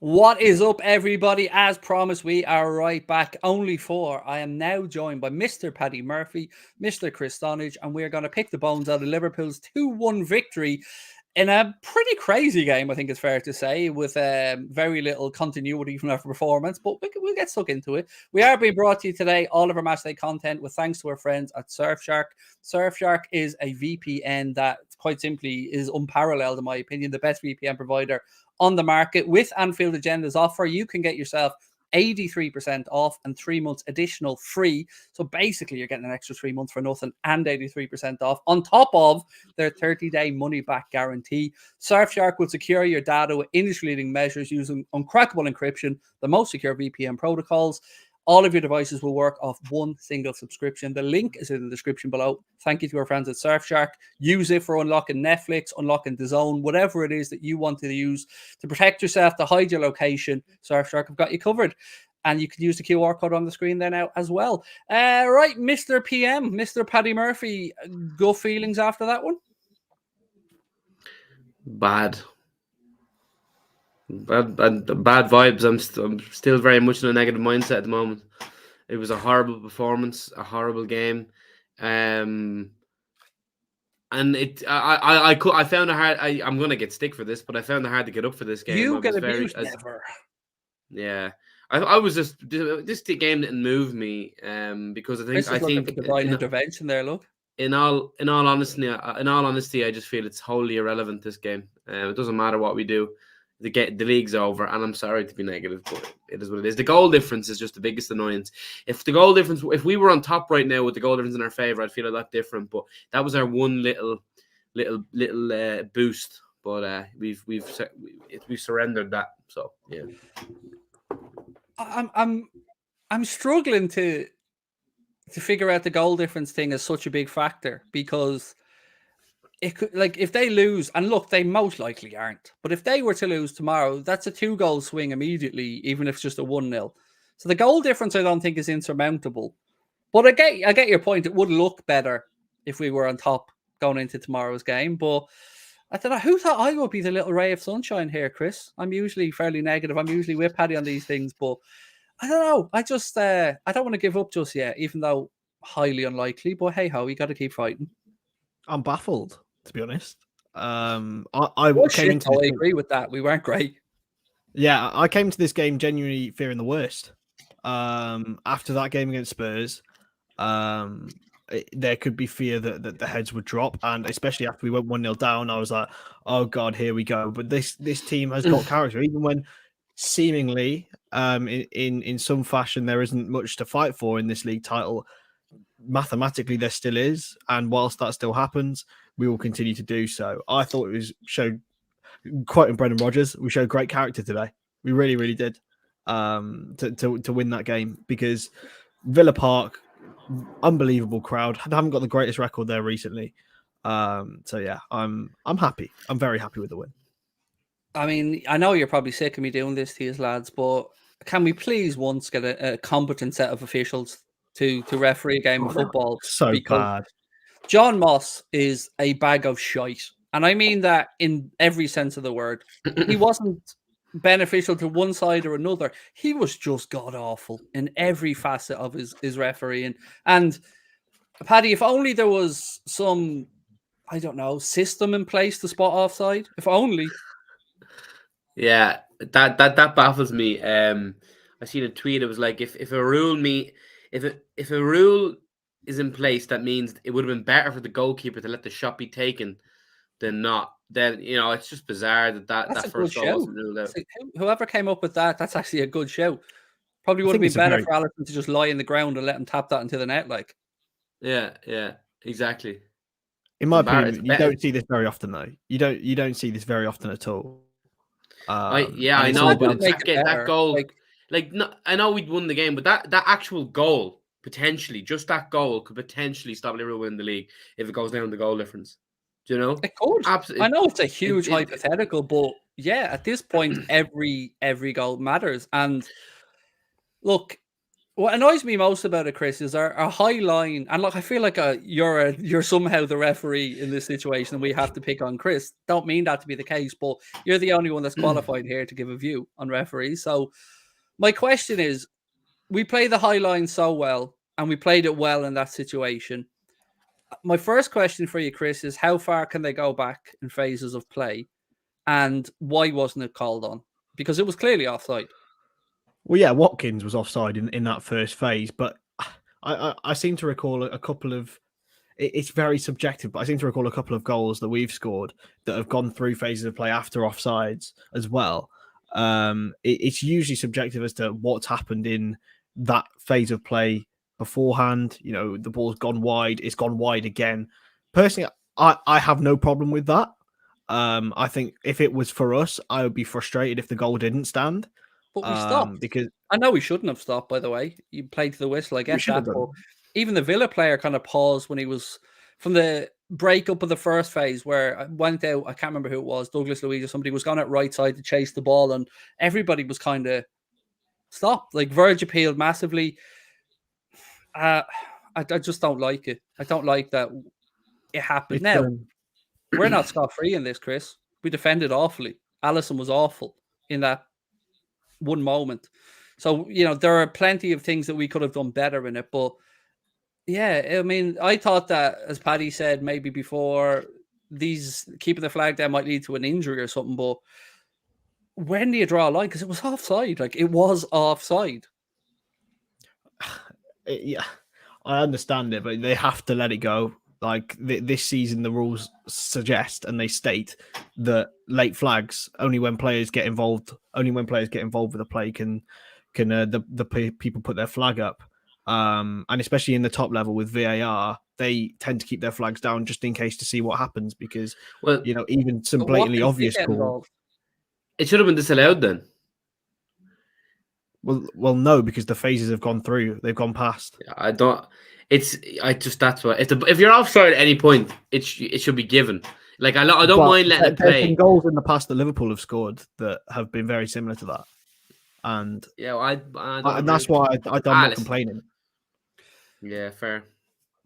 What is up, everybody? As promised, we are right back. Only four. I am now joined by Mr. Paddy Murphy, Mr. Chris Stonage, and we're going to pick the bones out of Liverpool's 2-1 victory in a pretty crazy game, I think it's fair to say, with very little continuity from our performance, but we'll get stuck into it. We are being brought to you today, all of our matchday content, with thanks to our friends at Surfshark. Surfshark is a VPN that, quite simply, is unparalleled, in my opinion, the best VPN provider on the market. With Anfield Agenda's offer, you can get yourself 83% off and 3 months additional free. So basically, you're getting an extra 3 months for nothing and 83% off on top of their 30-day money-back guarantee. Surfshark will secure your data with industry-leading measures using uncrackable encryption, the most secure VPN protocols. All of your devices will work off one single subscription. The link is in the description below. Thank you to our friends at Surfshark. Use it for unlocking Netflix, unlocking DAZN, whatever it is that you want to use to protect yourself, to hide your location. Surfshark have got you covered. And you can use the QR code on the screen there now as well. Right, Mr. PM, Mr. Paddy Murphy, gut feelings after that one? Bad vibes. I'm still very much in a negative mindset at the moment. It was a horrible performance, a horrible game, and I found it hard. I'm gonna get stick for this, but I found it hard to get up for this game. You get abused, never. Yeah, I was just this game didn't move me, because I think the divine intervention there. Look. In all honesty, I just feel it's wholly irrelevant. This game, it doesn't matter what we do. The league's over, and I'm sorry to be negative, but it is what it is. The goal difference is just the biggest annoyance. If we were on top right now with the goal difference in our favor, I'd feel a lot different. But that was our one little boost. But we've surrendered that. So yeah, I'm struggling to figure out the goal difference thing as such a big factor, because it could, like, if they lose, and look, they most likely aren't, but if they were to lose tomorrow, that's a 2-goal swing immediately, even if it's just a 1-0. So the goal difference, I don't think, is insurmountable. But I get your point. It would look better if we were on top going into tomorrow's game. But I don't know, who thought I would be the little ray of sunshine here, Chris? I'm usually fairly negative. I'm usually with Paddy on these things, but I don't know. I just I don't want to give up just yet, even though highly unlikely. But hey ho, you got to keep fighting. I'm baffled, to be honest. I agree with that. We weren't great. Yeah, I came to this game genuinely fearing the worst. After that game against Spurs, there could be fear that the heads would drop, and especially after we went 1-0 down, I was like, "Oh God, here we go." But this team has got character, even when seemingly, in some fashion, there isn't much to fight for in this league title. Mathematically, there still is, and whilst that still happens, we will continue to do so. I thought showed, quoting Brendan Rodgers, we showed great character today. We really, really did, to win that game, because Villa Park, unbelievable crowd. I haven't got the greatest record there recently, so yeah, I'm happy. I'm very happy with the win. I mean, I know you're probably sick of me doing this to you lads, but can we please once get a competent set of officials to referee a game of football? So bad. John Moss is a bag of shite, and I mean that in every sense of the word. He wasn't beneficial to one side or another. He was just god awful in every facet of his refereeing. And Paddy, if only there was some, I don't know, system in place to spot offside. If only. Yeah, that baffles me. I seen a tweet. It was like, if a rule is in place, that means it would have been better for the goalkeeper to let the shot be taken than not. Then, it's just bizarre that first goal wasn't ruled out. Whoever came up with that, that's actually a good show. Probably would have been better for Alisson to just lie in the ground and let him tap that into the net. Like, yeah, exactly. In my opinion, you don't see this very often, though. You don't see this very often at all. I know, but that goal, I know we'd won the game, but that actual goal, potentially, just that goal could potentially stop Liverpool winning the league if it goes down the goal difference. Do you know? It could. Absolutely. I know it's a huge hypothetical, but yeah, at this point, every goal matters. And look, What annoys me most about it, Chris, is our high line. And look, I feel like you're somehow the referee in this situation, and we have to pick on Chris. Don't mean that to be the case, but you're the only one that's qualified here to give a view on referees. So my question is, we play the high line so well, and we played it well in that situation. My first question for you, Chris, is how far can they go back in phases of play, and why wasn't it called on? Because it was clearly offside. Well, yeah, Watkins was offside in that first phase, but I seem to recall a couple of. It's very subjective, but I seem to recall a couple of goals that we've scored that have gone through phases of play after offsides as well. It's usually subjective as to what's happened in that phase of play beforehand. You know, the ball's gone wide, it's gone wide again. Personally, I have no problem with that. I think if it was for us, I would be frustrated if the goal didn't stand. But we stopped. Because I know we shouldn't have stopped, by the way. You played to the whistle, I we get should have that. done. But even the Villa player kind of paused when he was from the breakup of the first phase where I went out, I can't remember who it was, Douglas Luiz or somebody was gone out right side to chase the ball, and everybody was kind of stopped. Like Verge appealed massively. I just don't like it. I don't like that it happened. It's, Now, we're not scot-free in this, Chris. We defended awfully. Allison was awful in that one moment. So, you know, there are plenty of things that we could have done better in it. But yeah, I mean, I thought that, as Paddy said maybe before, these keeping the flag there might lead to an injury or something. But when do you draw a line? Because it was offside. Like, it was offside. Yeah, I understand it, but they have to let it go. Like this season, the rules suggest and they state that late flags only when players get involved. Only when players get involved with the play can the people put their flag up. And especially in the top level with VAR, they tend to keep their flags down just in case to see what happens because you know even some blatantly obvious call. It should have been disallowed then. Well, no, because the phases have gone through. They've gone past. I don't. That's what. If you're offside at any point, it should be given. Like I don't mind letting it play. There's been goals in the past that Liverpool have scored that have been very similar to that, and yeah, and that's why I'm not complaining. Yeah, fair.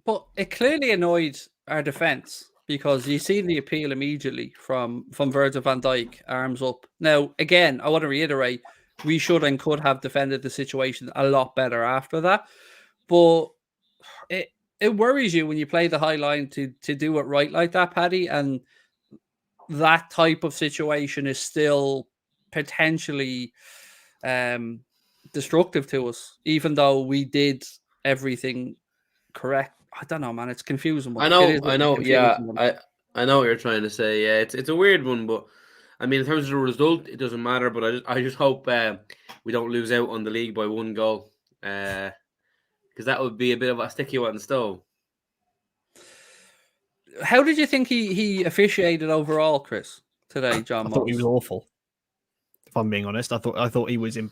But it clearly annoyed our defence because you see the appeal immediately from Virgil van Dijk, arms up. Now, again, I want to reiterate, we should and could have defended the situation a lot better after that. But it worries you when you play the high line to do it right like that, Paddy, and that type of situation is still potentially destructive to us, even though we did everything correct. I don't know, man. It's confusing. I know. Yeah, I know what you're trying to say. Yeah, it's a weird one, but I mean, in terms of the result, it doesn't matter. But I just hope we don't lose out on the league by one goal, because that would be a bit of a sticky one in the stove. How did you think he officiated overall, Chris, today, John? I thought he was awful. If I'm being honest, I thought he was in.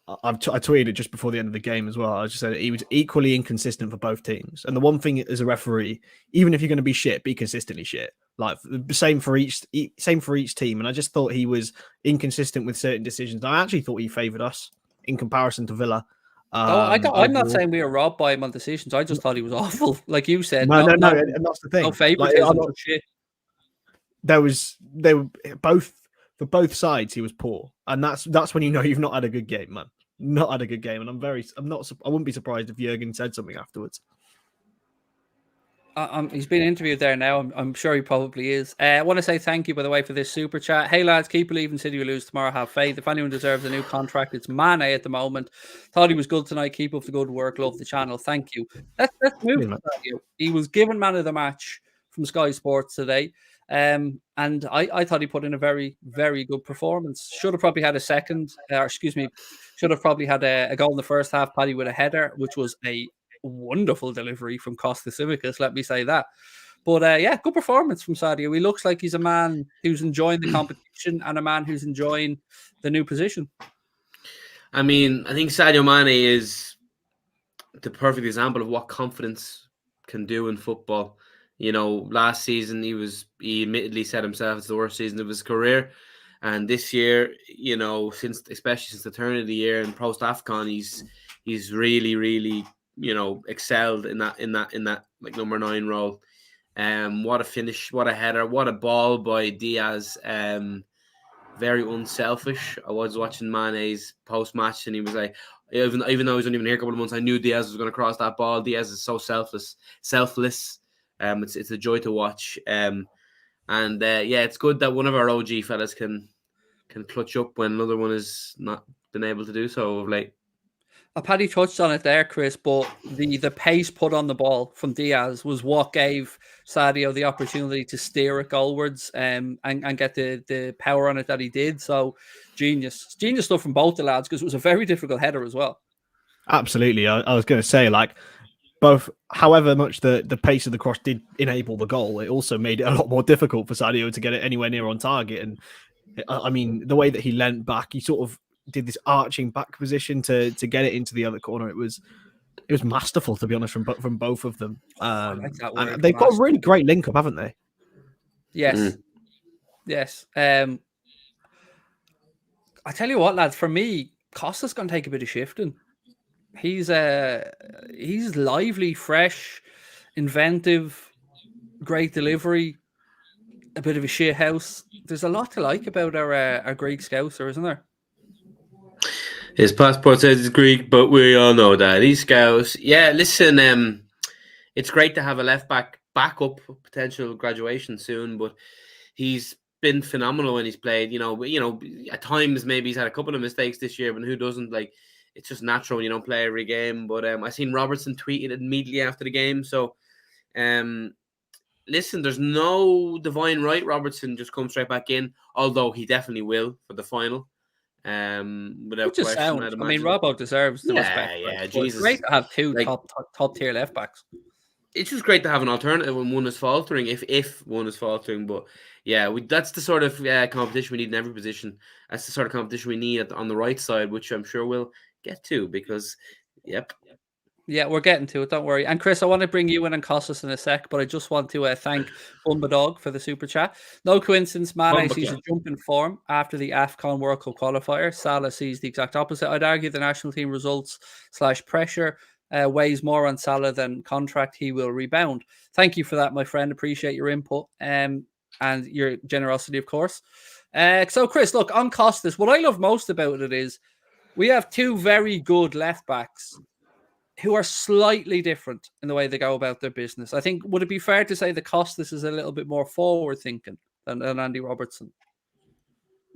I tweeted it just before the end of the game as well. I just said he was equally inconsistent for both teams. And the one thing as a referee, even if you're going to be shit, be consistently shit. Like same for each team. And I just thought he was inconsistent with certain decisions. I actually thought he favoured us in comparison to Villa. I'm not saying we were robbed by him on decisions. I just thought he was awful, like you said. No, and that's the thing. No favoritism, shit. They were both. For both sides, he was poor, and that's when you know you've not had a good game, man. Not had a good game, and I wouldn't be surprised if Jurgen said something afterwards. He's been interviewed there now. I'm sure he probably is. I want to say thank you, by the way, for this super chat. Hey lads, keep believing. City will lose tomorrow. Have faith. If anyone deserves a new contract, it's Mane at the moment. Thought he was good tonight. Keep up the good work. Love the channel. Thank you. Let's move. He was given man of the match from Sky Sports today. And I thought he put in a very, very good performance. Should have probably had should have probably had a goal in the first half, Paddy, with a header, which was a wonderful delivery from Costa Simicas, let me say that. But yeah, good performance from Sadio. He looks like he's a man who's enjoying the competition and a man who's enjoying the new position. I mean, I think Sadio Mane is the perfect example of what confidence can do in football. You know, last season he admittedly said himself it's the worst season of his career, and this year, you know, especially since the turn of the year and post AFCON, he's really, really, excelled in that like number 9 role. What a finish, what a header, what a ball by Diaz. Very unselfish. I was watching Mane's post match, and he was like, even though he was only even here a couple of months, I knew Diaz was going to cross that ball. Diaz is so selfless. It's a joy to watch. It's good that one of our OG fellas can clutch up when another one has not been able to do so of late. Paddy touched on it there, Chris, but the pace put on the ball from Diaz was what gave Sadio the opportunity to steer it goalwards and get the power on it that he did. So genius stuff from both the lads, because it was a very difficult header as well. Absolutely. I was going to say, like, both, however much the pace of the cross did enable the goal, it also made it a lot more difficult for Sadio to get it anywhere near on target. And I mean, the way that he leant back, he sort of did this arching back position to get it into the other corner. It was masterful, to be honest, from both of them. I like that word, and they've got a really great link up, haven't they? Yes. Yes. I tell you what, lads, for me, Costa's going to take a bit of shifting. He's lively, fresh, inventive, great delivery, a bit of a shit house. There's a lot to like about our Greek scouser, isn't there? His passport says he's Greek, but we all know that he's Scouse. Yeah, listen, it's great to have a left back backup potential graduation soon, but he's been phenomenal when he's played. At times maybe he's had a couple of mistakes this year, but who doesn't? Like, it's just natural when you don't play every game. But I seen Robertson tweeted immediately after the game. So, listen, there's no divine right. Robertson just comes straight back in, although he definitely will for the final. Without Which is question, sound. I mean, Robbo deserves the respect. Yeah, Jesus. It's great to have two top tier left backs. It's just great to have an alternative when one is faltering, if one is faltering. But yeah, that's the sort of competition we need in every position. That's the sort of competition we need on the right side, which I'm sure we'll get to because, yep. Yeah, we're getting to it. Don't worry. And Chris, I want to bring you in and Costas in a sec, but I just want to thank Bumba Dog for the super chat. No coincidence, Mane sees a jump in form after the AFCON World Cup qualifier. Salah sees the exact opposite. I'd argue the national team results / pressure weighs more on Salah than contract. He will rebound. Thank you for that, my friend. Appreciate your input and your generosity, of course. So, Chris, look, on Costas, what I love most about it is we have two very good left backs who are slightly different in the way they go about their business. I think, would it be fair to say that Costas is a little bit more forward thinking than Andy Robertson?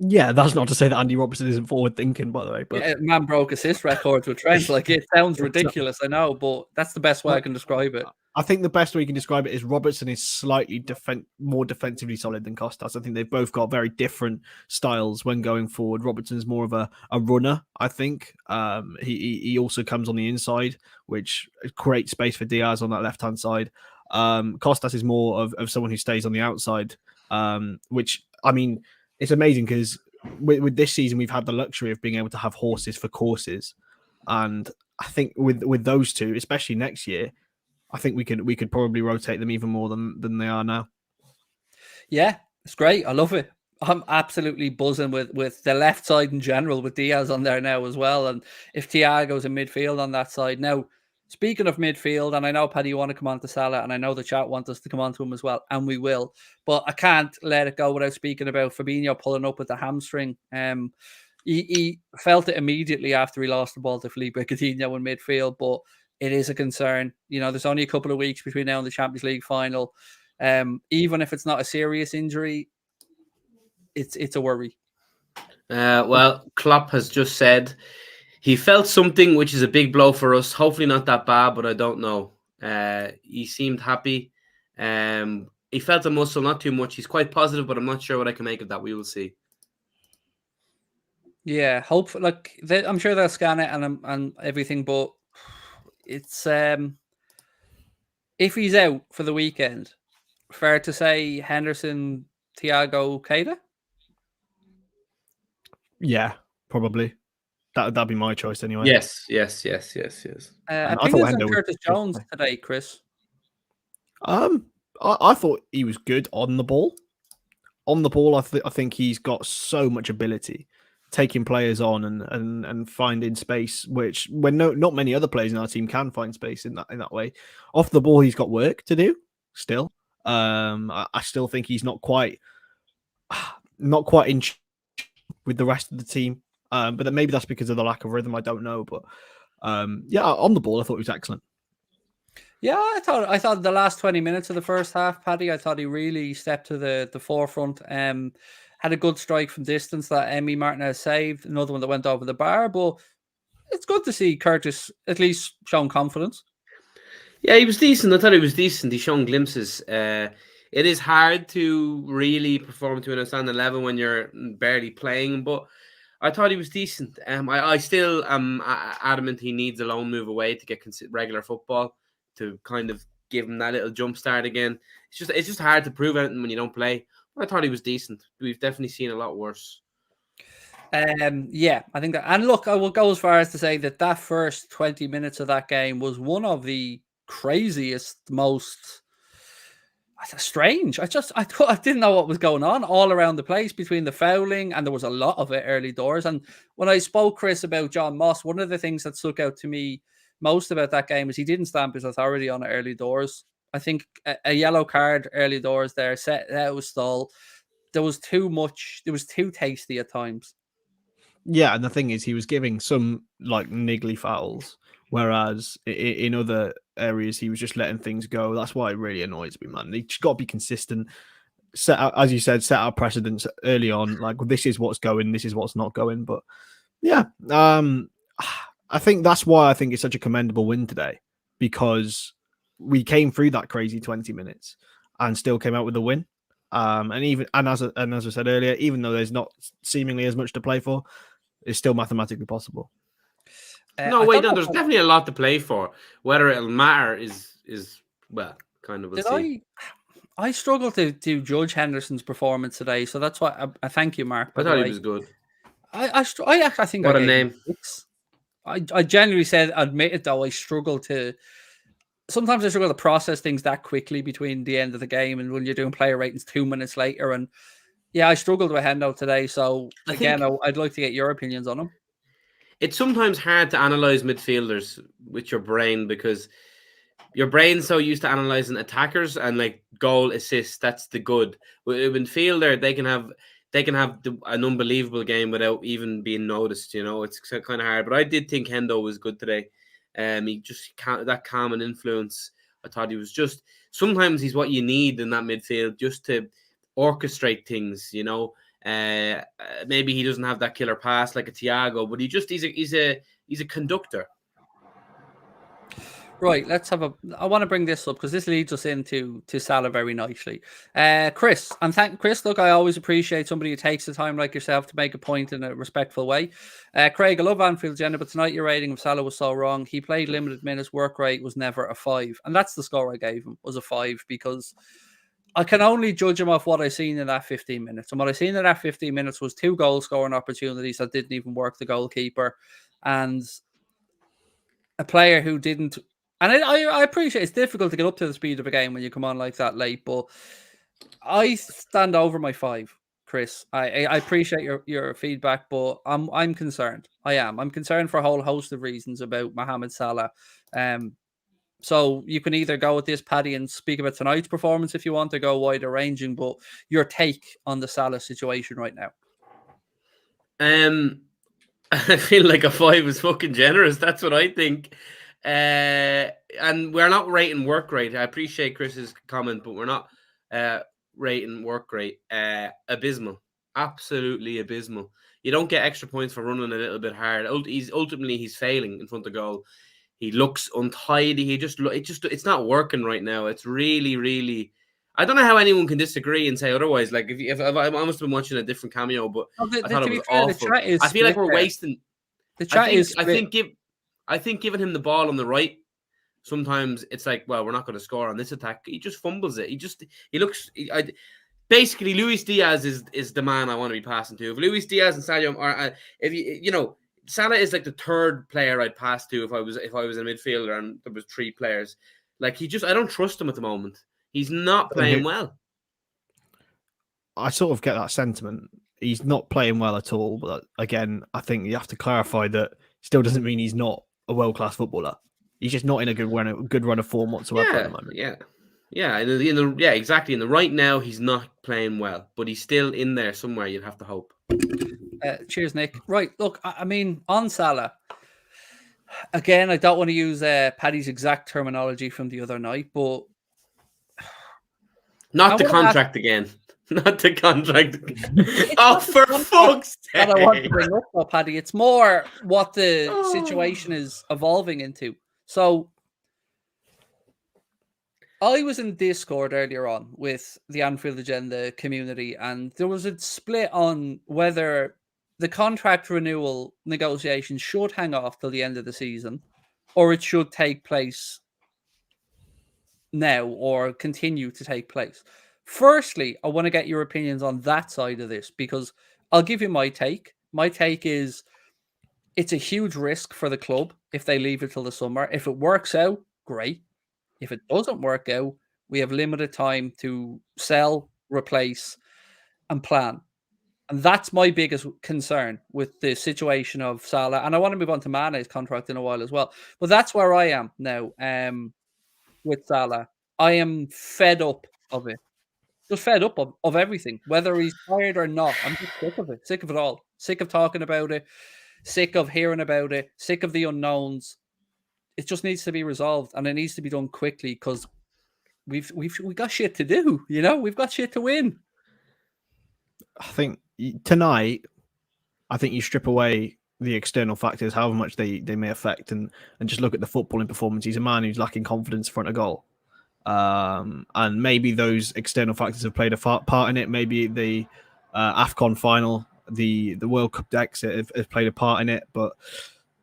Yeah, that's not to say that Andy Robertson isn't forward thinking, by the way. But yeah, man broke assist records with Trent. Like, it sounds ridiculous, I know, but that's the best way I can describe it. I think the best way you can describe it is Robertson is slightly more defensively solid than Costas. I think they've both got very different styles when going forward. Robertson's more of a runner, I think. He also comes on the inside, which creates space for Diaz on that left-hand side. Costas is more of someone who stays on the outside, which, I mean, it's amazing because with this season, we've had the luxury of being able to have horses for courses. And I think with those two, especially next year, I think we could probably rotate them even more than they are now. Yeah, it's great. I love it. I'm absolutely buzzing with the left side in general, with Diaz on there now as well. And if Thiago's in midfield on that side. Now, speaking of midfield, and I know, Paddy, you want to come on to Salah, and I know the chat wants us to come on to him as well, and we will. But I can't let it go without speaking about Fabinho pulling up with the hamstring. He felt it immediately after he lost the ball to Felipe Coutinho in midfield, but it is a concern. There's only a couple of weeks between now and the Champions League final. Even if it's not a serious injury, it's a worry. Well, Klopp has just said he felt something, which is a big blow for us. Hopefully not that bad, but I don't know. He seemed happy. He felt a muscle, not too much. He's quite positive, but I'm not sure what I can make of that. We will see. Yeah, hopefully, I'm sure they'll scan it and everything, but it's if he's out for the weekend, fair to say Henderson, Thiago, Keita? Yeah, probably. That'd be my choice anyway. Yes. I thought Curtis Jones today, Chris. I thought he was good on the ball. On the ball, I think he's got so much ability taking players on and finding space, which when not many other players in our team can find space in that way. Off the ball, he's got work to do still. I still think he's not quite in with the rest of the team. But then maybe that's because of the lack of rhythm. I don't know, but yeah, on the ball, I thought he was excellent. Yeah, I thought the last 20 minutes of the first half, Paddy, I thought he really stepped to the forefront. Had a good strike from distance that Emmy Martinez saved, another one that went over the bar. But it's good to see Curtis at least showing confidence. Yeah, he was decent. I thought he was decent. He's shown glimpses. It is hard to really perform to an outstanding level when you're barely playing, but I thought he was decent. I still am adamant he needs a loan move away to get regular football to kind of give him that little jump start again. It's just hard to prove anything when you don't play. But I thought he was decent. We've definitely seen a lot worse. Yeah, I think that. And look, I will go as far as to say that first 20 minutes of that game was one of the craziest, most strange. I didn't know what was going on all around the place between the fouling, and there was a lot of it early doors. And when I spoke, Chris, about John Moss, one of the things that stuck out to me most about that game is he didn't stamp his authority on it early doors. I think a yellow card early doors there set out a stall. There was too much. It was too tasty at times. Yeah, and the thing is, he was giving some like niggly fouls, whereas in other areas he was just letting things go. That's why it really annoys me, man. They just got to be consistent. Set out, as you said, set our precedents early on. Like, this is what's going, this is what's not going. But yeah, I think that's why I think it's such a commendable win today, because we came through that crazy 20 minutes and still came out with a win. And as I said earlier, even though there's not seemingly as much to play for, it's still mathematically possible. There's definitely a lot to play for. Whether it'll matter is well, kind of. We'll see. I struggle to judge Henderson's performance today, so that's why I thank you, Mark. I thought he was good. I think what a name. I genuinely said, admitted though, I struggle to. Sometimes I struggle to process things that quickly between the end of the game and when you're doing player ratings 2 minutes later. And yeah, I struggled with Hendo today. So again, I'd like to get your opinions on him. It's sometimes hard to analyze midfielders with your brain because your brain's so used to analyzing attackers and like goal assists. That's the good. With a midfielder, they can have an unbelievable game without even being noticed. You know, it's kind of hard. But I did think Hendo was good today. He just that calm and influence. I thought he was just. Sometimes he's what you need in that midfield just to orchestrate things. You know, maybe he doesn't have that killer pass like a Thiago, but he's a conductor. Right, I want to bring this up because this leads us into Salah very nicely. Chris, Chris, look, I always appreciate somebody who takes the time like yourself to make a point in a respectful way. Craig, I love Anfield's agenda, but tonight your rating of Salah was so wrong. He played limited minutes, work rate was never a 5. And that's the score I gave him, was a 5, because I can only judge him off what I've seen in that 15 minutes. And what I've seen in that 15 minutes was 2 goal scoring opportunities that didn't even work the goalkeeper. And a player who didn't. And I appreciate it's difficult to get up to the speed of a game when you come on like that late, but I stand over my 5, Chris. I appreciate your feedback, but I'm concerned. I'm concerned for a whole host of reasons about Mohamed Salah. So you can either go with this, Paddy, and speak about tonight's performance if you want to go wider ranging, but your take on the Salah situation right now. I feel like a 5 is fucking generous. That's what I think. And we're not rating work rate. I appreciate Chris's comment, but we're not rating work rate. Abysmal. Absolutely abysmal. You don't get extra points for running a little bit hard. Ultimately he's failing in front of goal. He looks untidy. It's not working right now. It's really, really. I don't know how anyone can disagree and say otherwise. Like if I must have been watching a different cameo, but I thought it was awful. I feel like we're wasting. The chat is. I think giving him the ball on the right, sometimes it's like, well, we're not going to score on this attack. He just fumbles it. Basically, Luis Diaz is the man I want to be passing to. If Luis Diaz and Sadio are, Salah is like the third player I'd pass to if I was a midfielder and there was 3 players. Like I don't trust him at the moment. He's not playing well. I sort of get that sentiment. he's not playing well at all. But again, I think you have to clarify that still doesn't mean he's not a world-class footballer. He's just not in a good run of form whatsoever at the moment. Yeah. Exactly. In the right now, he's not playing well, but he's still in there somewhere. You'd have to hope. Cheers, Nick. Right, look, I mean, on Salah, again, I don't want to use Paddy's exact terminology from the other night, but not the contract again. Not the contract. Oh, for fuck's sake! That I want to bring up, though, Paddy. It's more what the situation is evolving into. So, I was in Discord earlier on with the Anfield Agenda community, and there was a split on whether the contract renewal negotiations should hang off till the end of the season, or it should take place now or continue to take place. Firstly, I want to get your opinions on that side of this, because I'll give you my take. My take is it's a huge risk for the club if they leave it till the summer. If it works out, great. If it doesn't work out, we have limited time to sell, replace, and plan. And that's my biggest concern with the situation of Salah. And I want to move on to Mane's contract in a while as well. But that's where I am now with Salah. I am fed up of it. Just fed up of everything, whether he's tired or not. I'm just sick of it. Sick of it all. Sick of talking about it. Sick of hearing about it. Sick of the unknowns. It just needs to be resolved, and it needs to be done quickly because we got shit to do. You know, we've got shit to win. I think tonight, I think you strip away the external factors, however much they may affect, and just look at the footballing performance. He's a man who's lacking confidence in front of goal. And maybe those external factors have played a part in it. Maybe the AFCON final, the World Cup exit have played a part in it. But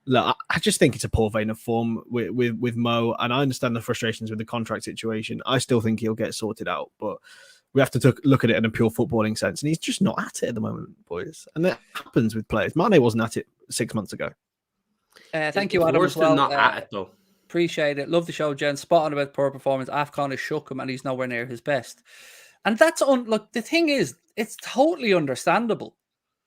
look, I just think it's a poor vein of form with Mo. And I understand the frustrations with the contract situation. I still think he'll get sorted out. But we have to look at it in a pure footballing sense. And he's just not at it at the moment, boys. And that happens with players. Mane wasn't at it 6 months ago. Thank you, Adam, as well. Not at it, though. Appreciate it. Love the show, Jen. Spot on about poor performance. AFCON has shook him and he's nowhere near his best. And that's look, the thing is, it's totally understandable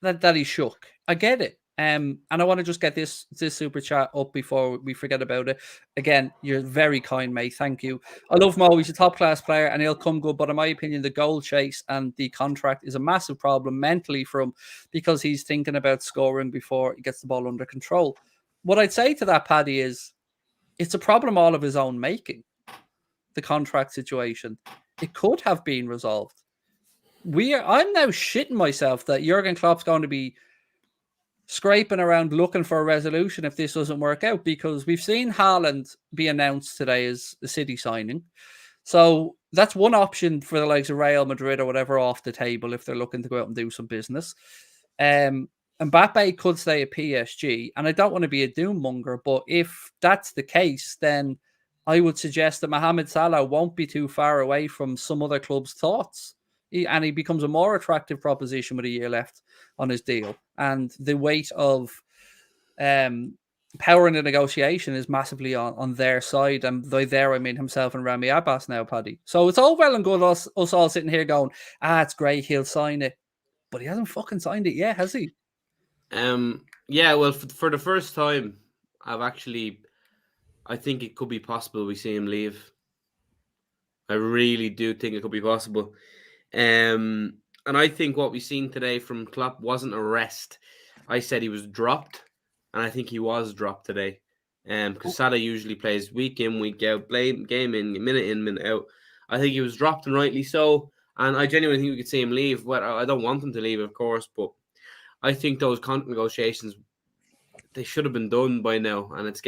that he's shook. I get it. And I want to just get this super chat up before we forget about it. Again, you're very kind, mate. Thank you. I love Mo. He's a top class player and he'll come good. But in my opinion, the goal chase and the contract is a massive problem mentally for him because he's thinking about scoring before he gets the ball under control. What I'd say to that, Paddy, is it's a problem all of his own making, the contract situation. It could have been resolved. I'm now shitting myself that Jurgen Klopp's going to be scraping around looking for a resolution if this doesn't work out, because we've seen Haaland be announced today as the City signing. So that's one option for the likes of Real Madrid or whatever off the table if they're looking to go out and do some business. Mbappe could stay at PSG, and I don't want to be a doom monger, but if that's the case, then I would suggest that Mohamed Salah won't be too far away from some other club's thoughts. And he becomes a more attractive proposition with a year left on his deal. And the weight of power in the negotiation is massively on their side. And by there, I mean himself and Rami Abbas now, Paddy. So it's all well and good us all sitting here going, it's great, he'll sign it. But he hasn't fucking signed it yet, has he? Yeah, well, for the first time, I think it could be possible we see him leave. I really do think it could be possible. And I think what we've seen today from Klopp wasn't a rest. I said he was dropped, and I think he was dropped today. Because Salah usually plays week in, week out, game in, minute out. I think he was dropped, and rightly so. And I genuinely think we could see him leave. Well, I don't want him to leave, of course, but I think those contract negotiations, they should have been done by now, and it's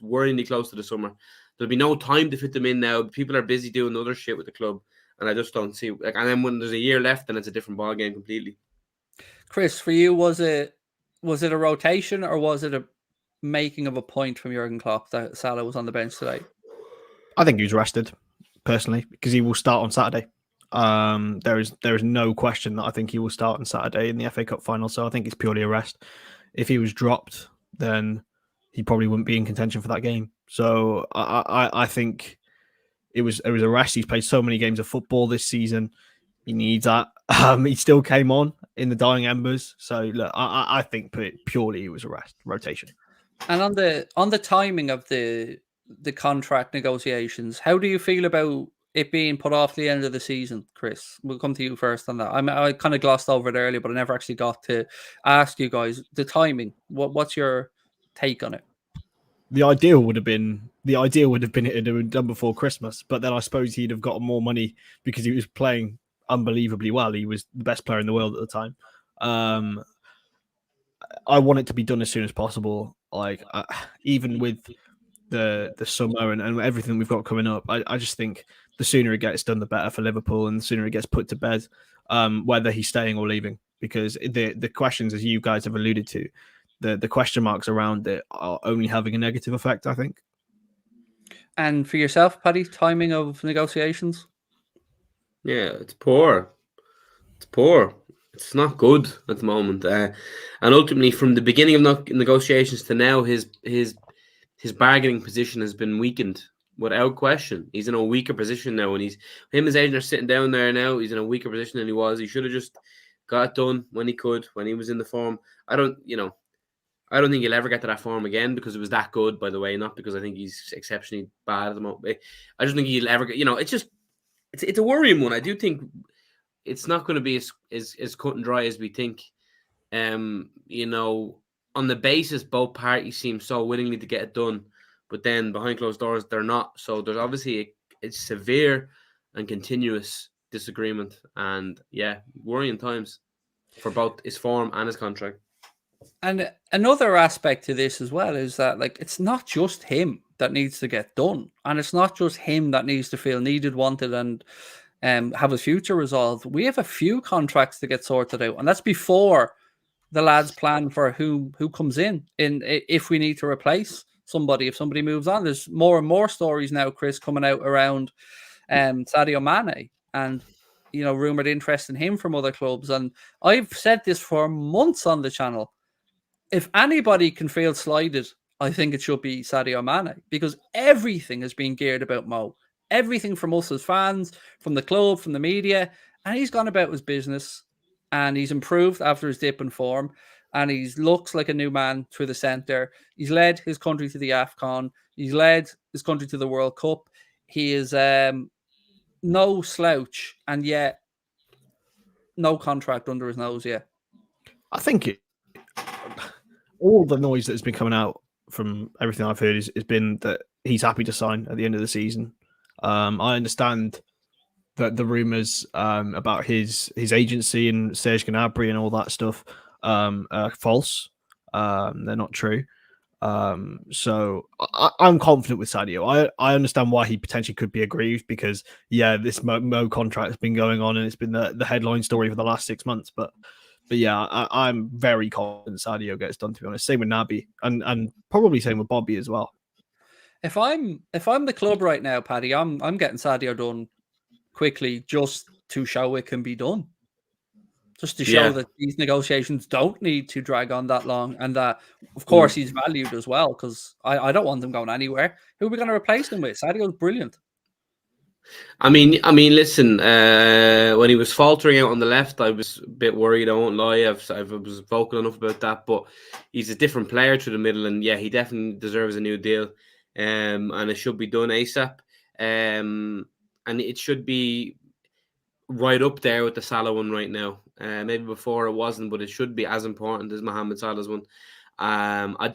worryingly close to the summer. There'll be no time to fit them in now. People are busy doing other shit with the club, and I just don't see. And then when there's a year left, then it's a different ball game completely. Chris, for you, was it a rotation or was it a making of a point from Jurgen Klopp that Salah was on the bench today? I think he was rested, personally, because he will start on Saturday. There is no question that I think he will start on Saturday in the FA Cup final. So I think it's purely a rest. If he was dropped, then he probably wouldn't be in contention for that game. So I think it was a rest. He's played so many games of football this season. He needs that. He still came on in the dying embers. So look, I think purely it was a rotation. And on the timing of the contract negotiations, how do you feel about it being put off the end of the season, Chris? We'll come to you first on that. I kind of glossed over it earlier, but I never actually got to ask you guys the timing. What's your take on it? The ideal would have been it had been done before Christmas, but then I suppose he'd have got more money because he was playing unbelievably well. He was the best player in the world at the time. I want it to be done as soon as possible. Like even with the summer and everything we've got coming up, I just think the sooner it gets done, the better for Liverpool, and the sooner it gets put to bed, whether he's staying or leaving. Because the questions, as you guys have alluded to, the question marks around it are only having a negative effect, I think. And for yourself, Paddy, timing of negotiations? Yeah, it's poor. It's poor. It's not good at the moment. And ultimately, from the beginning of negotiations to now, his bargaining position has been weakened without question. He's in a weaker position now, and him and his agent are sitting down there now. He's in a weaker position than he was. He should have just got it done when he could, when he was in the form. I don't think he'll ever get to that form again because it was that good, by the way, not because I think he's exceptionally bad at the moment. I just think he'll ever get, it's a worrying one. I do think it's not going to be as cut and dry as we think. On the basis both parties seem so willingly to get it done, but then behind closed doors they're not. So there's obviously a severe and continuous disagreement, and worrying times for both his form and his contract. And another aspect to this as well is that, like, it's not just him that needs to get done, and it's not just him that needs to feel needed, wanted, and have his future resolved. We have a few contracts to get sorted out, and that's before the lads plan for who comes in if we need to replace somebody, if somebody moves on. There's more and more stories now, Chris, coming out around Sadio Mane and rumored interest in him from other clubs. And I've said this for months on the channel. If anybody can feel slighted, I think it should be Sadio Mane, because everything has been geared about Mo. Everything from us as fans, from the club, from the media, and he's gone about his business, and he's improved after his dip in form, and he looks like a new man through the centre. He's led his country to the AFCON. He's led his country to the World Cup. He is no slouch, and yet no contract under his nose yet. I think all the noise that has been coming out from everything I've heard has been that he's happy to sign at the end of the season. I understand that the rumors about his agency and Serge Gnabry and all that stuff are false. They're not true. So I'm confident with Sadio. I understand why he potentially could be aggrieved because this Mo contract has been going on and it's been the headline story for the last 6 months. But yeah, I'm very confident Sadio gets done, to be honest. Same with Naby and probably same with Bobby as well. If I'm the club right now, Paddy, I'm getting Sadio done quickly just to show it can be done. Just to show that these negotiations don't need to drag on that long, and that, of course, he's valued as well, because I don't want him going anywhere. Who are we going to replace him with? Sadio's brilliant. I mean, listen, when he was faltering out on the left, I was a bit worried, I won't lie. I was vocal enough about that, but he's a different player through the middle, and he definitely deserves a new deal, and it should be done ASAP, and it should be right up there with the Salah one right now. Maybe before it wasn't, but it should be as important as Mohamed Salah's one. I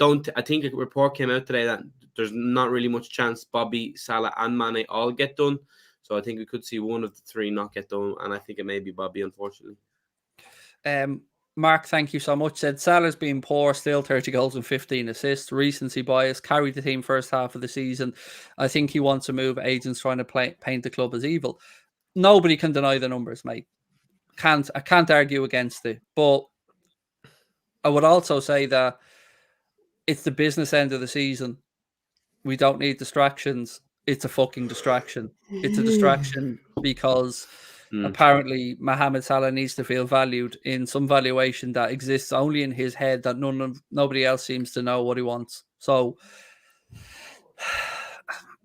think a report came out today that there's not really much chance Bobby, Salah and Mane all get done. So I think we could see one of the three not get done, and I think it may be Bobby, unfortunately. Mark, thank you so much. Said Salah's been poor, still 30 goals and 15 assists. Recency bias, carried the team first half of the season. I think he wants to move. Agents trying to paint the club as evil. Nobody can deny the numbers, mate. I can't argue against it. But I would also say that it's the business end of the season. We don't need distractions. It's a fucking distraction. It's a distraction because apparently Mohamed Salah needs to feel valued in some valuation that exists only in his head, that nobody else seems to know what he wants. So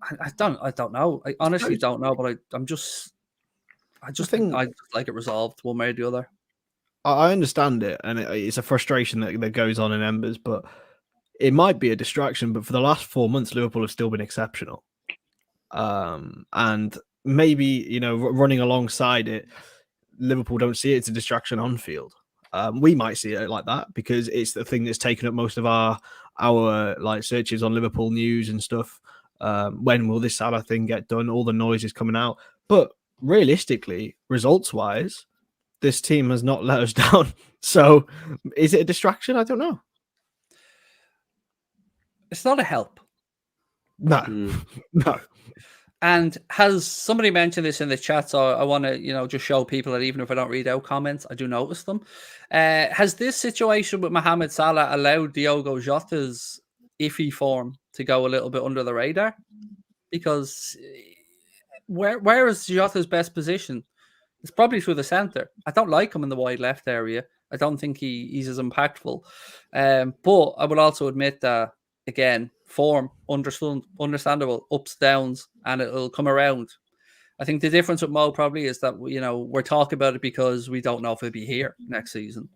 I don't know. I honestly don't know, but I'm just I just thing- I just like it resolved one way or the other. I understand it, and it's a frustration that goes on in Embers, but it might be a distraction. But for the last 4 months, Liverpool have still been exceptional. And maybe, running alongside it, Liverpool don't see it as a distraction on field. We might see it like that because it's the thing that's taken up most of our like searches on Liverpool news and stuff. When will this Salah thing get done? All the noise is coming out. But realistically, results-wise, this team has not let us down. So is it a distraction? I don't know. It's not a help. No, no. And has somebody mentioned this in the chat? So I want to, just show people that even if I don't read out comments, I do notice them. Has this situation with Mohamed Salah allowed Diogo Jota's iffy form to go a little bit under the radar? Because where is Jota's best position? It's probably through the centre. I don't like him in the wide left area. I don't think he's as impactful. But I would also admit that, again, form, understandable, ups, downs, and it'll come around. I think the difference with Mo probably is that, we're talking about it because we don't know if he'll be here next season.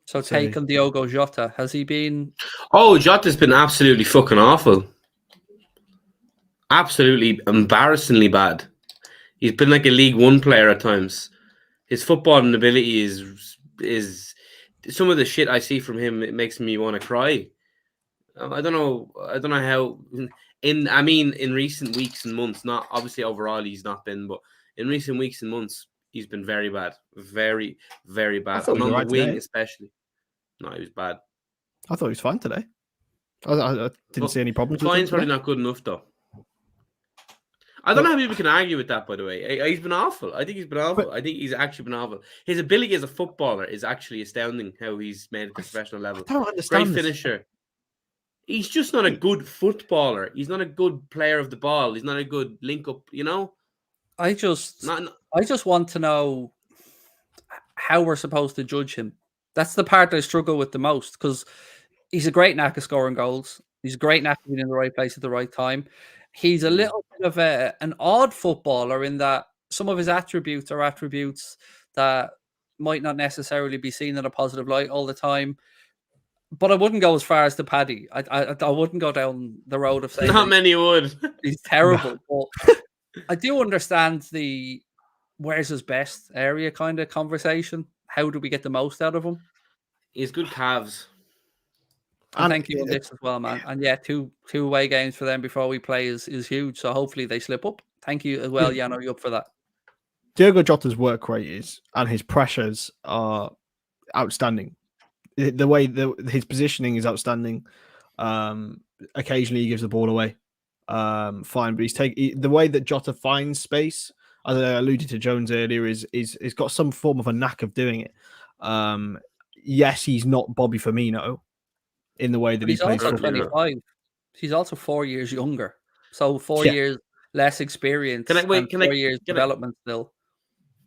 So take on Diogo Jota. Has he been... Oh, Jota's been absolutely fucking awful. Absolutely embarrassingly bad. He's been like a League One player at times. His footballing ability is some of the shit I see from him. It makes me want to cry. I don't know how. In recent weeks and months, not obviously overall he's not been, but in recent weeks and months he's been very bad, very, very bad. And on the wing especially. No, he was bad. I thought he was fine today. I didn't see any problems. Fine's probably not good enough though. I don't know how people can argue with that, by the way. He's been awful. I think he's been awful. I think he's actually been awful. His ability as a footballer is actually astounding, how he's made it to professional level. I don't understand. Great finisher. He's just not a good footballer. He's not a good player of the ball. He's not a good link-up, I just want to know how we're supposed to judge him. That's the part I struggle with the most, because he's a great knack of scoring goals. He's a great knack of being in the right place at the right time. He's a little bit of an odd footballer in that some of his attributes are attributes that might not necessarily be seen in a positive light all the time. But I wouldn't go as far as to Paddy. I wouldn't go down the road of saying not many would. He's terrible. But I do understand the where's his best area kind of conversation. How do we get the most out of him? He's good calves. And thank you on this as well, man. And yeah, two away games for them before we play is huge. So hopefully they slip up. Thank you as well, Yano. You up for that? Diogo Jota's work rate and his pressures are outstanding. The way his positioning is outstanding. Occasionally he gives the ball away. Fine, but the way that Jota finds space, as I alluded to Jones earlier, is got some form of a knack of doing it. Yes, he's not Bobby Firmino in the way that he plays also football. 25. He's also 4 years younger, so 4 years less experience. Can I 4 years development still?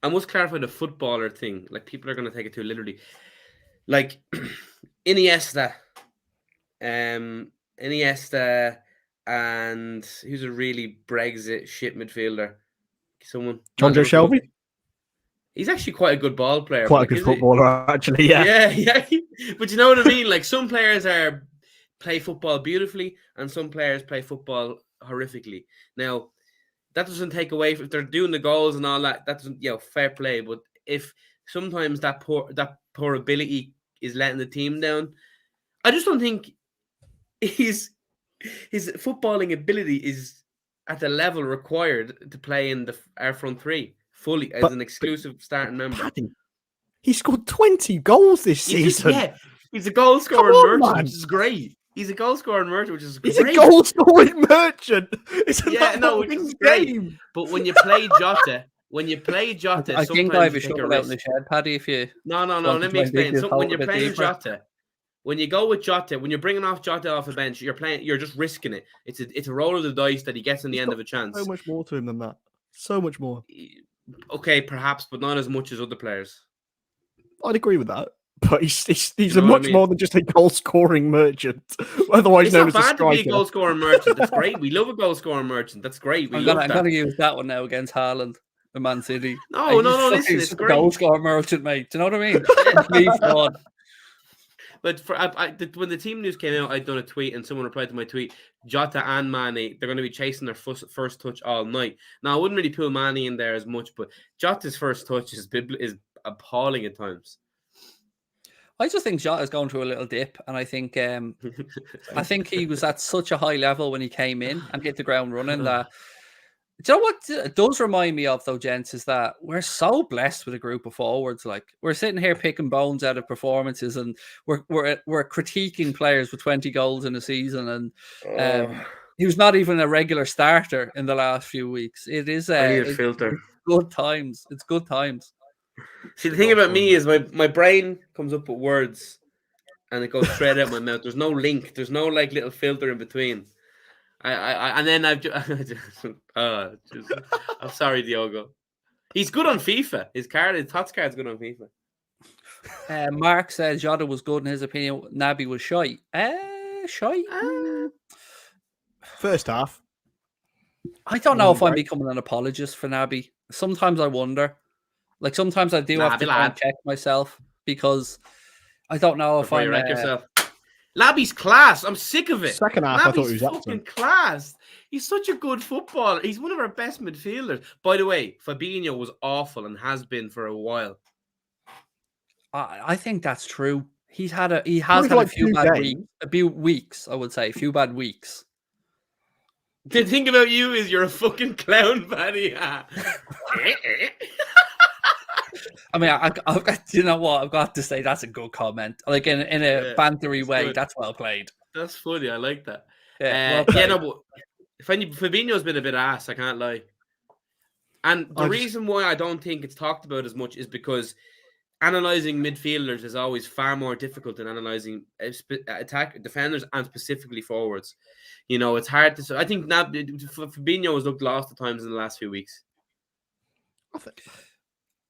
I must clarify the footballer thing. Like, people are going to take it too literally. Like Iniesta, and who's a really Brexit shit midfielder? Someone. John Joe Shelby. He's actually quite a good ball player. Quite a good footballer, actually. Yeah. Yeah. But you know what I mean? Like, some players play football beautifully, and some players play football horrifically. Now, that doesn't take away if they're doing the goals and all that. That doesn't, fair play. But if sometimes that poor ability is letting the team down, I just don't think his footballing ability is at the level required to play in our front three fully as an exclusive starting member. Paddy, he scored 20 goals this season. He's a goal scoring merchant, which is great. He's a goal scoring merchant, which is great. He's a goal scoring merchant. It's which is great. But when you play Jota, I think I have a shot out in the shed, Paddy. If you no, let me explain. So when you're playing Jota, when you go with Jota, when you're bringing off Jota off a bench, you're just risking it. It's a roll of the dice that he gets in the end of a chance. So much more to him than that. So much more. Okay, perhaps, but not as much as other players. I'd agree with that. but he's You a know what I much mean? more than just a goal scoring merchant, otherwise It's known not as a bad to be a striker. goal scoring merchant. That's great. We love a goal scoring merchant. That's great. We I'm love gonna that. use that one now against Haaland, the Man City. No, no, no. He's Listen, it's just a goal great. scorer merchant, mate. Do you know what I mean? Complete fraud. But when the team news came out, I'd done a tweet, and someone replied to my tweet. Jota and Mane, they're going to be chasing their first touch all night. Now, I wouldn't really pull Mane in there as much, but Jota's first touch is appalling at times. I just think Jota is going through a little dip, and I think he was at such a high level when he came in and hit the ground running that. Do you know what it does remind me of, though, gents, is that we're so blessed with a group of forwards. Like, we're sitting here picking bones out of performances, and we're critiquing players with 20 goals in a season, and he was not even a regular starter in the last few weeks. It is I need a it's filter. good times. It's good times. See, the thing about me is my brain comes up with words, and it goes straight out my mouth. There's no link. There's no like little filter in between. And then I've just, I'm sorry, Diogo. He's good on FIFA. His Tots card's good on FIFA. Mark says Jota was good in his opinion. Naby was shy. Shy? First half. I don't know if I'm becoming an apologist for Naby. Sometimes I wonder. Like, sometimes I do have to try and check myself, because I don't know if I'm... yourself. Labby's class. I'm sick of it. Second half, I thought he was fucking class. He's such a good footballer. He's one of our best midfielders. By the way, Fabinho was awful and has been for a while. I think that's true. He has had a few bad weeks, I would say. A few bad weeks. The thing about you is you're a fucking clown, Paddy. I mean, you know what? I've got to say that's a good comment. Like, in a bantery way, good. That's well played. That's funny. I like that. Yeah, but Fabinho's been a bit ass. I can't lie. And the reason why I don't think it's talked about as much is because analyzing midfielders is always far more difficult than analyzing defenders and specifically forwards. You know, it's hard to. I think Fabinho has looked lost at times in the last few weeks. I think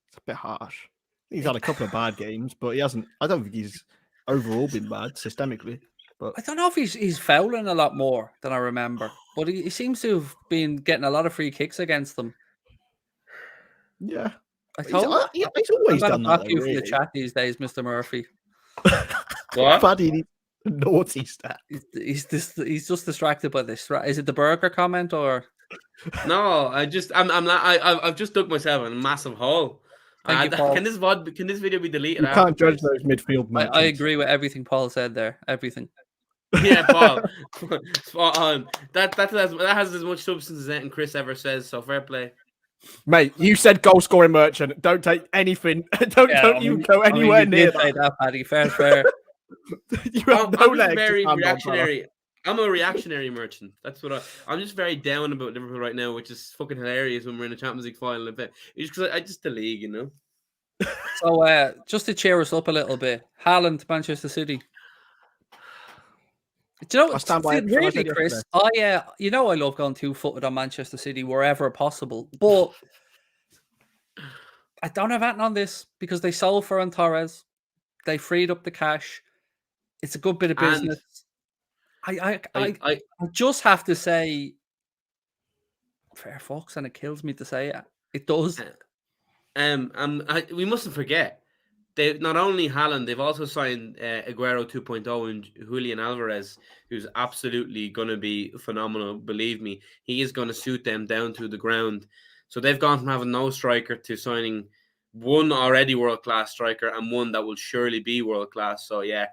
it's a bit harsh. He's had a couple of bad games, but he hasn't. I don't think he's overall been bad systemically. But I don't know if he's fouling a lot more than I remember, but he seems to have been getting a lot of free kicks against them. Yeah, he's always done that. Thank you for the chat these days, Mr. Murphy. What? Paddy, naughty stat. He's just distracted by this. Is it the burger comment or? No, I've just dug myself in a massive hole. Thank you, Paul. Can this video be deleted? You can't judge those midfield matches. I agree with everything Paul said there. Everything. Yeah, Paul. Spot on. That has as much substance as anything Chris ever says. So fair play, mate. You said goal scoring merchant. Don't take anything. Don't even go anywhere near that. Say that, Paddy. Fair. You have no legs. Very reactionary. I'm a reactionary merchant. That's what I'm just very down about Liverpool right now, which is fucking hilarious when we're in a Champions League final. It's because I just the league, you know. So just to cheer us up a little bit, Haaland, Manchester City. Do you know what? Really, Chris? I love going 2-footed on Manchester City wherever possible, but I don't have anything on this because they sold Ferran Torres, they freed up the cash. It's a good bit of business. I just have to say, fair fucks, and it kills me to say it. It does. We mustn't forget. They not only Haaland, they've also signed Aguero 2.0 and Julian Alvarez, who's absolutely going to be phenomenal. Believe me, he is going to suit them down to the ground. So they've gone from having no striker to signing one already world-class striker and one that will surely be world-class. So yeah,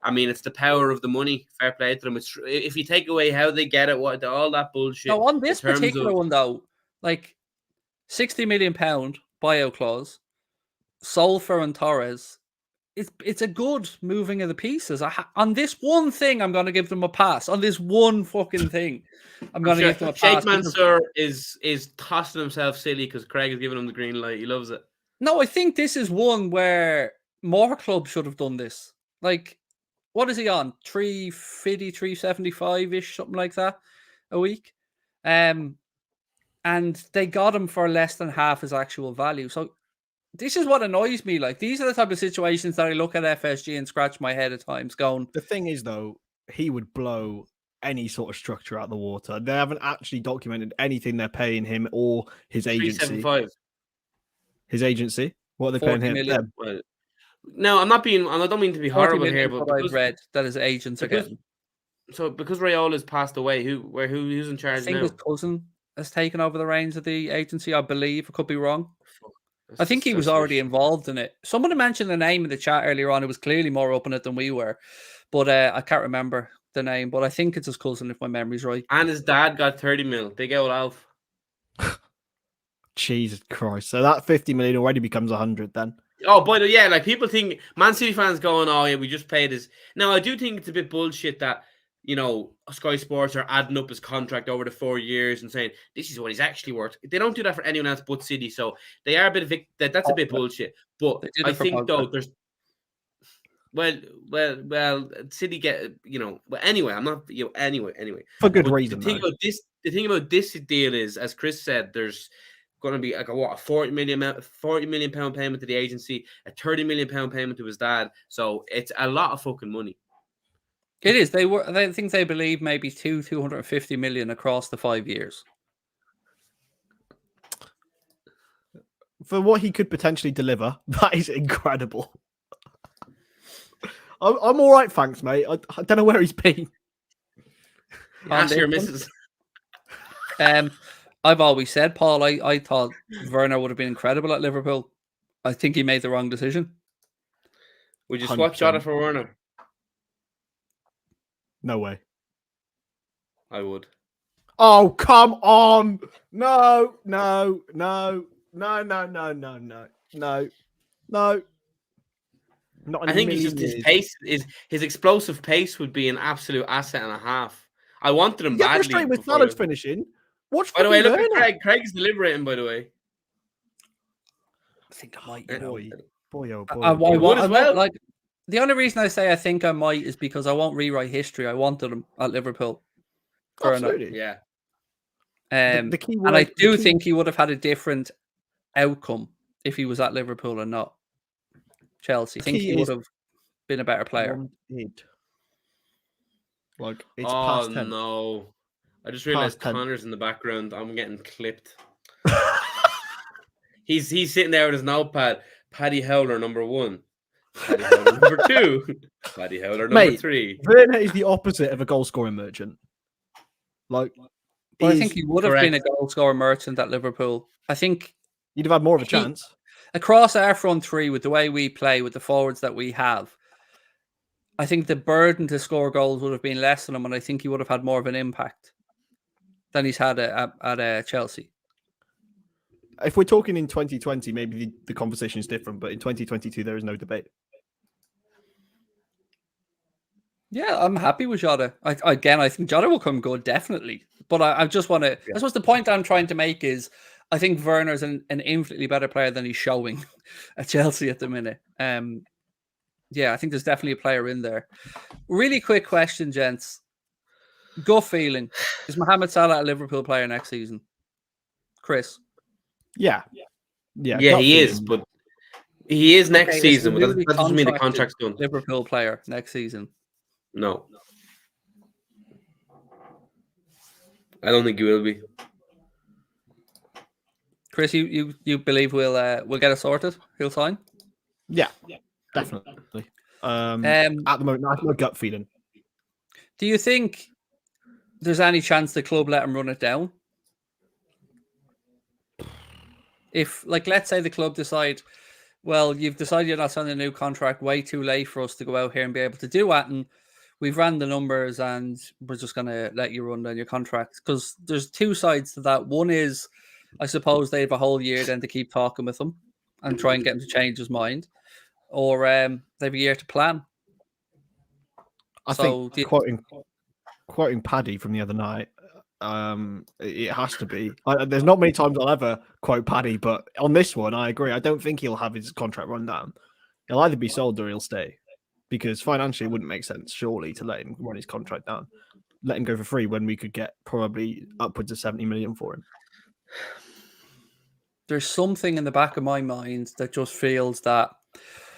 I mean, it's the power of the money. Fair play to them. If you take away how they get it, what all that bullshit. No, on this particular one though, like £60 million buyout clause. Sold Ferran Torres, it's a good moving of the pieces. On this one thing, I'm going to give them a pass. On this one fucking thing, I'm going to give them a pass. Sheikh Mansour is tossing himself silly because Craig is giving him the green light. He loves it. No, I think this is one where more clubs should have done this. Like, what is he on? 350, 375-ish, something like that a week. And they got him for less than half his actual value. So This is what annoys me. Like, these are the type of situations that I look at FSG and scratch my head at times going, The thing is, though, he would blow any sort of structure out of the water. They haven't actually documented anything they're paying him or his agency. 375. His agency? What are they 40 paying him? million. Well, no, I don't mean to be 40 horrible million here, is but what I've read that his agents are getting. because Rayola's passed away, who's in I charge think now? his cousin has taken over the reins of the agency, I believe. I could be wrong. I think he was already involved in it. Someone had mentioned the name in the chat earlier on. It was clearly more up in it than we were. But I can't remember the name. But I think it's his cousin, if my memory's right. And his dad got 30 mil. Big old Alf. Jesus Christ. So that 50 million already becomes 100 then. Oh, but yeah, like people think Man City fans going, oh yeah, we just paid his. Now I do think it's a bit bullshit that Sky Sports are adding up his contract over the 4 years and saying this is what he's actually worth. They don't do that for anyone else but City, so they are a bit of that's a bit bullshit. But I think though there's well, City get But anyway, I'm not anyway. For good reason. The thing about this deal is, as Chris said, there's going to be like a 40 million pound payment to the agency, a 30 million pound payment to his dad. So it's a lot of fucking money. It is. They think they believe maybe 250 million across the 5 years. For what he could potentially deliver, that is incredible. I'm all right, thanks, mate. I don't know where he's been. Ask your missus. I've always said, Paul, I thought Werner would have been incredible at Liverpool. I think he made the wrong decision. Would you swap Jota for Werner? No way. I would. Oh, come on. No. I think it's just his pace. His explosive pace would be an absolute asset and a half. I wanted him badly. Frustrated with Salah's finishing. Watch. By the way, look at Craig. Craig's deliberating. By the way, I think I might. Boy, oh boy. I would as well. Like, the only reason I say I think I might is because I won't rewrite history. I wanted him at Liverpool. Absolutely. Yeah. The key word, and I do think he would have had a different outcome if he was at Liverpool and not Chelsea. I think he would have been a better player. Like, it's past 10. No. I just realized Connor's in the background. I'm getting clipped. He's sitting there with his notepad. Paddy Howler, number 1. Paddy Howler, number 2. Paddy Howler, number 3. Werner is the opposite of a goal-scoring merchant. Like, but I think he would have been a goal-scoring merchant at Liverpool. I think you'd have had more of a chance. Across our front three, with the way we play, with the forwards that we have, I think the burden to score goals would have been less on him, and I think he would have had more of an impact than he's had at Chelsea. If we're talking in 2020, maybe the conversation is different, but in 2022, there is no debate. Yeah, I'm happy with Jota. I think Jota will come good, definitely. But I just want to... Yeah. I suppose the point I'm trying to make is I think Werner's an infinitely better player than he's showing at Chelsea at the minute. Yeah, I think there's definitely a player in there. Really quick question, gents. Gut feeling. Is Mohamed Salah a Liverpool player next season? Chris? Yeah, he is, but he is next season. But that doesn't mean the contract's done. Liverpool player next season. No. I don't think he will be. Chris, you believe we'll get it sorted? He'll sign? Yeah, definitely. At the moment, that's my gut feeling. Do you think there's any chance the club let him run it down? If, like, let's say the club decide, well, you've decided you're not signing a new contract, way too late for us to go out here and be able to do that, and we've ran the numbers and we're just going to let you run down your contract. Because there's two sides to that. One is, I suppose they have a whole year then to keep talking with him and try and get him to change his mind. Or they have a year to plan. I think quoting Paddy from the other night, it has to be. There's not many times I'll ever quote Paddy, but on this one, I agree. I don't think he'll have his contract run down. He'll either be sold or he'll stay, because financially it wouldn't make sense, surely, to let him run his contract down. Let him go for free when we could get probably upwards of 70 million for him. there's something in the back of my mind that just feels that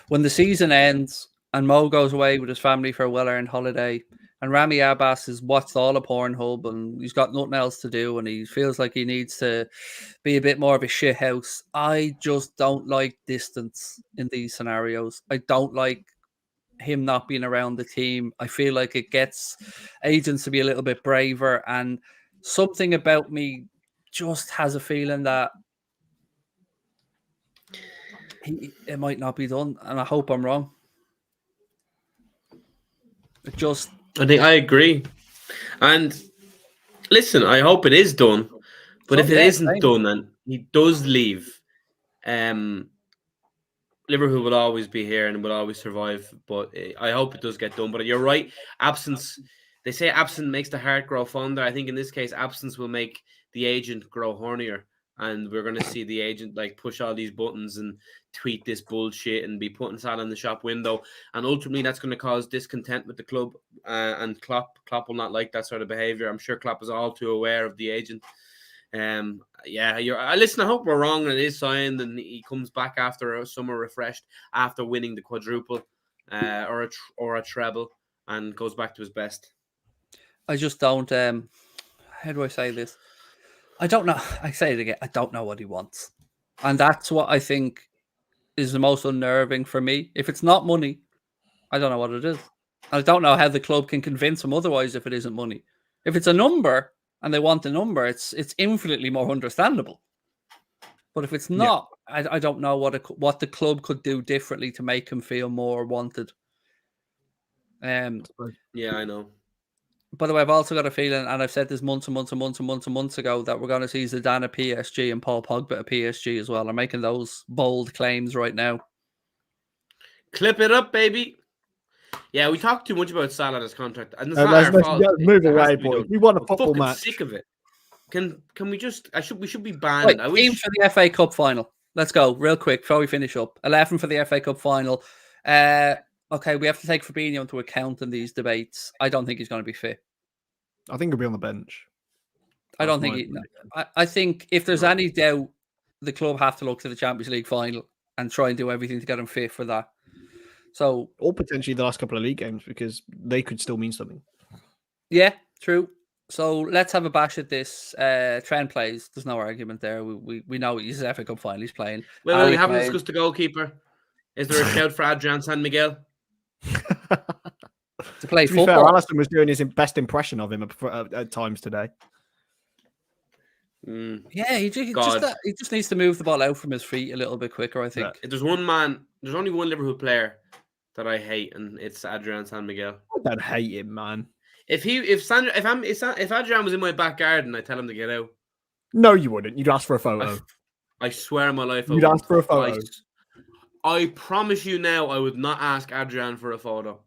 when the season ends and Mo goes away with his family for a well-earned holiday, and Rami Abbas has watched all of Pornhub and he's got nothing else to do, and he feels like he needs to be a bit more of a shit house. I just don't like distance in these scenarios. I don't like him not being around the team. I feel like it gets agents to be a little bit braver, and something about me just has a feeling that it might not be done, and I hope I'm wrong. I think I agree. And listen, I hope it is done. But if it isn't done and he does leave, Liverpool will always be here and will always survive. But I hope it does get done. But you're right. Absence, they say absence makes the heart grow fonder. I think in this case, absence will make the agent grow hornier. And we're going to see the agent like push all these buttons and tweet this bullshit and be putting Salah in the shop window. And ultimately, that's going to cause discontent with the club. And Klopp will not like that sort of behavior. I'm sure Klopp is all too aware of the agent. Listen, I hope we're wrong and it is signed and he comes back after a summer refreshed after winning the quadruple or a treble and goes back to his best. I just don't. How do I say this? I don't know. I say it again. I don't know what he wants. And that's what I think is the most unnerving for me. If it's not money, I don't know what it is. I don't know how the club can convince him otherwise if it isn't money. If it's a number and they want a number, it's infinitely more understandable. But if it's not, I don't know what the club could do differently to make him feel more wanted. Yeah, I know. By the way, I've also got a feeling, and I've said this months ago, that we're going to see Zidane at PSG and Paul Pogba at PSG as well. I'm making those bold claims right now. Clip it up, baby. Yeah, we talked too much about Salah and his contract, and it's not let's our fault. Move away, boy. We want a football match. Sick of it. Can we just? We should be banned. Right, teams for the FA Cup final. Let's go real quick before we finish up. 11 for the FA Cup final. Okay, we have to take Fabinho into account in these debates. I don't think he's going to be fit. I think he'll be on the bench. I don't think I think if there's any doubt, the club have to look to the Champions League final and try and do everything to get him fit for that. So, or potentially the last couple of league games because they could still mean something. Yeah, true. So let's have a bash at this. Trent plays. There's no argument there. We know he's FA Cup final. He's playing. Well, we haven't discussed the goalkeeper. Is there a shout for Adrian San Miguel? To play to football. Be fair, Alisson was doing his best impression of him at times today. Yeah, he just needs to move the ball out from his feet a little bit quicker, I think. Yeah. If there's only one Liverpool player that I hate, and it's Adrian San Miguel. I don't hate him, man. If Adrian was in my back garden, I'd tell him to get out. No, you wouldn't. You'd ask for a photo. I swear on my life, you'd ask for a photo. I promise you now, I would not ask Adrian for a photo.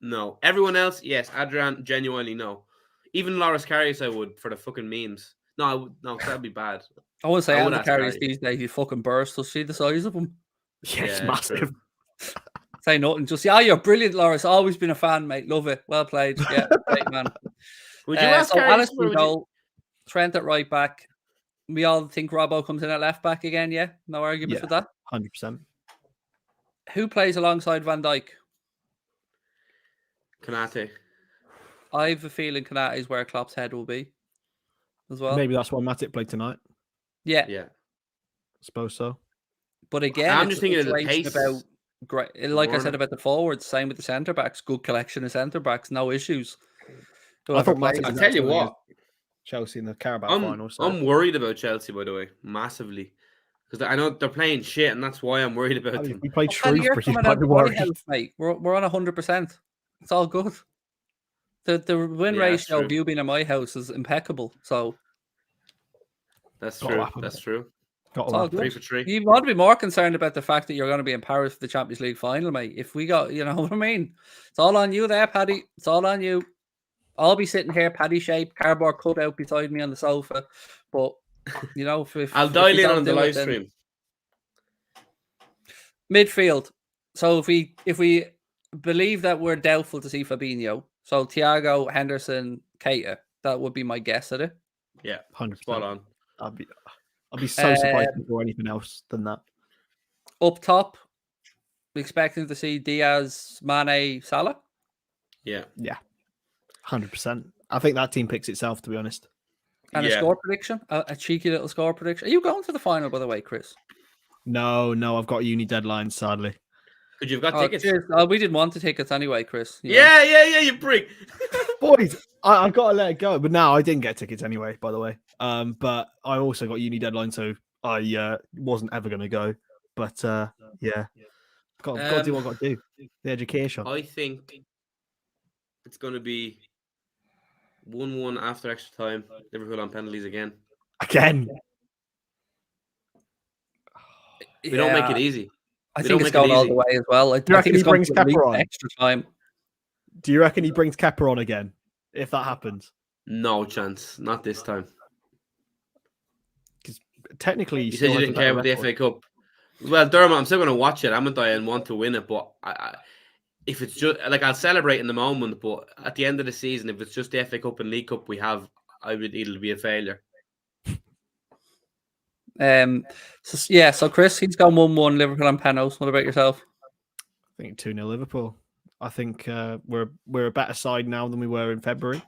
No. Everyone else, yes. Adrian, genuinely, no. Even Loris Karius, I would for the fucking memes. No, that'd be bad. I wouldn't say Andy Karius these days. He fucking burst. See the size of him. Yes, massive. Say nothing. Just you're brilliant, Loris. Always been a fan, mate. Love it. Well played. Yeah, great man. Would you ask Alisson goal, Trent at right back. We all think Robbo comes in at left back again. Yeah, no argument for that. 100%. Who plays alongside Van Dijk? Konate. I have a feeling Konate is where Klopp's head will be as well. Maybe that's why Matic played tonight. Yeah. I suppose so. But again, I'm just thinking of the pace. Like I said about the forwards, same with the centre backs. Good collection of centre backs, no issues. I thought Matic. I'll tell you what, Chelsea in the Carabao final. So. I'm worried about Chelsea, by the way, massively, because I know they're playing shit, and that's why I'm worried about them. We played Shrewsbury. Mate. We're on 100%. It's all good. The win ratio of you being in my house is impeccable. So that's true. That's true. It's all good. 3 for 3. You want to be more concerned about the fact that you're going to be in Paris for the Champions League final, mate. If we got, you know what I mean? It's all on you there, Paddy. It's all on you. I'll be sitting here, Paddy shape, cardboard cutout beside me on the sofa. But you know, if I'll dial in on the live stream. Midfield. So if we believe that we're doubtful to see Fabinho, so Thiago, Henderson, Keita, that would be my guess at it. Yeah, 100%. Spot on. I'd be so surprised before anything else than that. Up top, we expecting to see Diaz, Mane, Salah. Yeah. 100%. I think that team picks itself, to be honest. And a score prediction, a cheeky little score prediction. Are you going to the final, by the way, Chris? No, I've got uni deadlines, sadly. But you've got tickets. Cheers. We didn't want the tickets anyway, Chris. Yeah, you prick. Boys, I've got to let it go. But now I didn't get tickets anyway, by the way. But I also got uni deadline, so I wasn't ever going to go. But yeah, got to do what I got to do. The education. I think it's going to be 1-1 after extra time. Liverpool on penalties again. We don't make it easy. I think it's going all the way as well. I think he brings Kepa on extra time. Do you reckon he brings Kepa on again if that happens? No chance. Not this time. Because technically, you said you didn't care about the FA Cup. Well, Dermot, I'm still going to watch it, haven't I, and want to win it. But if it's just like I'll celebrate in the moment, but at the end of the season, if it's just the FA Cup and League Cup we have, it'll be a failure. So Chris, he's gone 1-1 Liverpool and Penos. What about yourself? I think 2-0 Liverpool. I think we're a better side now than we were in February.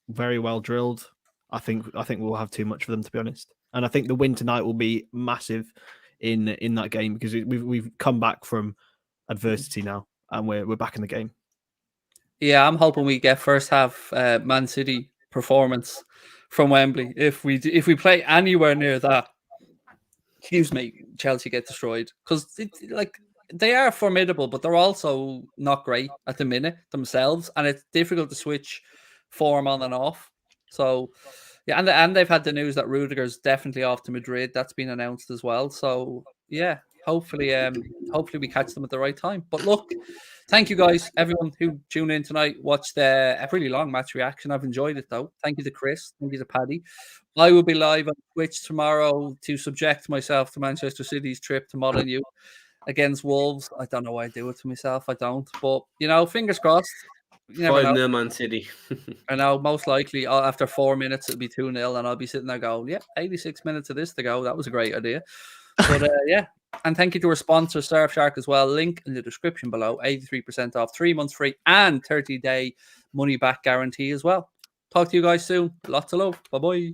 Very well drilled. I think we'll have too much for them, to be honest. And I think the win tonight will be massive in that game because we've come back from adversity now and we're back in the game. Yeah, I'm hoping we get first half Man City performance from Wembley. If we play anywhere near that, excuse me, Chelsea get destroyed because they are formidable, but they're also not great at the minute themselves, and it's difficult to switch form on and off. So yeah, and they've had the news that Rudiger's definitely off to Madrid. That's been announced as well. So yeah, hopefully we catch them at the right time. But look, thank you guys, everyone who tuned in tonight, watched a really long match reaction. I've enjoyed it though. Thank you to Chris. Thank you to Paddy. I will be live on Twitch tomorrow to subject myself to Manchester City's trip to Molineux against Wolves. I don't know why I do it to myself. I don't. But, fingers crossed. 5-0 Man City. I know, most likely after 4 minutes it'll be 2-0 and I'll be sitting there going, 86 minutes of this to go. That was a great idea. But yeah. And thank you to our sponsor, Surfshark, as well. Link in the description below. 83% off, 3 months free, and 30-day money-back guarantee as well. Talk to you guys soon. Lots of love. Bye-bye.